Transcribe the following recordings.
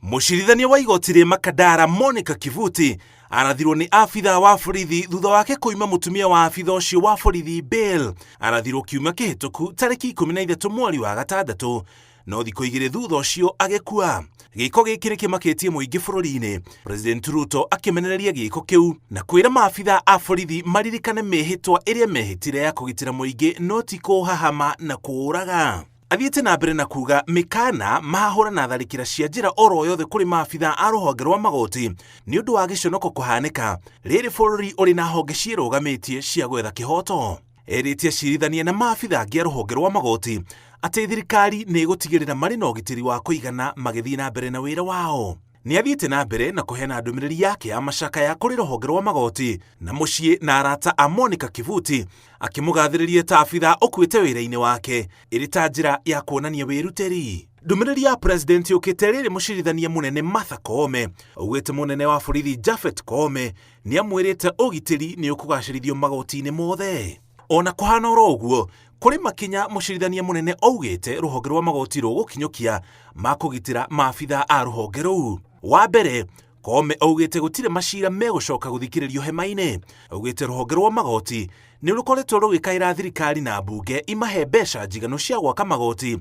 Mũcirithania wa igoti rĩa Makadara Monica Kivuti arathirwo nĩ abithaa wa borithi thutha wake kũima mũtumia wa abithaa ũcio wa borithi bail. Arathirwo kiumia kĩhĩtũku tarĩki 13 mweri wa gatandatũ, no thikũ igĩrĩ thutha ũcio agĩkua. Gĩko gĩkĩ nĩ kĩmakĩtie mũingĩ bũrũri-inĩ, President Ruto akĩmenereria gĩko kĩu na kwĩra maabithaa a borithi maririkane mĩhĩtwa ĩrĩa mehĩtire ya kũgitĩra mũingĩ no ti kũhahama na kũũraga. Athiĩte na mbere na kuga mĩkana mahũra na tharĩkĩra cia njĩra oro yothe kũrĩ maabithaa a rũhonge rwa magoti nĩ ũndũ wa gĩconoko kũhanĩka rĩrĩ bũrũri ũrĩ na honge ciĩrũgamĩtie cia gwetha kĩhoto. Erĩte acirithania na maabithaa angĩ a rũhonge rwa magoti atĩ thirikari nĩ ĩgũtigĩrĩra marĩ na ũgitĩri wa kũigana magĩthiĩ na mbere na wĩra wao. Nĩ athiĩte na mbere na kũheana ndũmĩrĩri yake ya macakaya kũrĩ rũhonge rwa magoti na mũciĩ na arata a Monica Kivuti, akĩmũgathĩrĩria ta abithaa ũkuĩte wĩra-inĩ wake ĩrĩ ta njĩra ya kuonania wĩrutĩri. Ndũmĩrĩri ya president yũkĩte rĩrĩ mũcirithania mũnene Martha Koome augĩte mũnene wa borithi Japhet Koome nĩ amwĩrĩte ũgitĩri nĩ ũkũgacĩrithio magoti-inĩ mothe. Ona kũhana oro ũguo, kũrĩ makinya mũcirithania mũnene augĩte rũhonge rwa magoti rũgũkinyũkia ma kũgitĩra maabithaa a rũhonge rũu. Wa mbere, Koome augĩte gũtirĩ macira megũcoka gũthikĩrĩrio hema-inĩ. Augĩte rũhonge rwa magoti nĩ rũkoretwo rũgĩkaĩra thirikari na mbunge imahe mbeca njiganu cia gwaka magoti,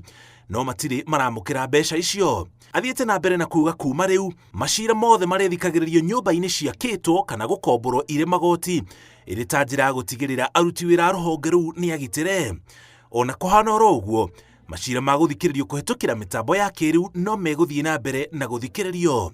no matirĩ maramũkĩra mbeca icio. Athiĩte na mbere na kuga kuma rĩu macira mothe marethikagĩrĩrio nyũmba-inĩ ciakĩtwo kana gũkomborwo irĩ magoti, ĩrĩ ta njĩra ya gũtigĩrĩra aruti wĩra a rũhonge rũu nĩ agitĩre. Ona kũhana oro ũguo, macira ma gũthikĩrĩrio kũhetũkĩra mĩtambo ya kĩrĩu no megũthiĩ na mbere na gũthikĩrĩrio.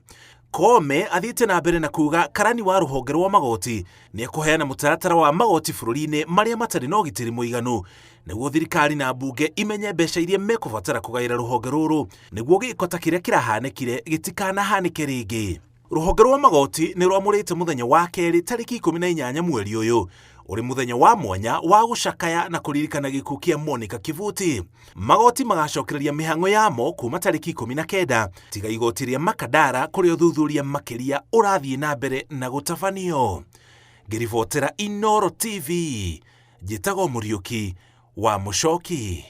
Koome athiĩte na mbere na kuga karani wa rũhonge rwa magoti nĩ ekũheana mũtaratara wa magoti bũrũri-inĩ marĩa matarĩ na ũgitĩri mũiganu, nĩguo thirikari na mbunge imenye mbeca iria mekũbatara kũgaĩra rũhonge rũrũ, nĩguo gĩko ta kĩrĩa kĩrahanĩkire gĩtikanahanĩke rĩngĩ. Rũhonge rwa magoti nĩ rwamũrĩte mũthenya wa kerĩ tarĩki 18 mweri ũyũ ũrĩ mũthenya wa mwanya wa gũcakaya na kũririkana gĩkuũ kĩa Monica Kivuti. Magoti magacokereria mĩhang'o yamo kuma tarĩki 19 tiga igoti rĩa Makadara kũrĩa ũthuthuria makĩria ũrathiĩ na mbere na gũtabanio. Ngĩribotera Inooro TV, njĩtagwo Mũriũki wa Mũchoki.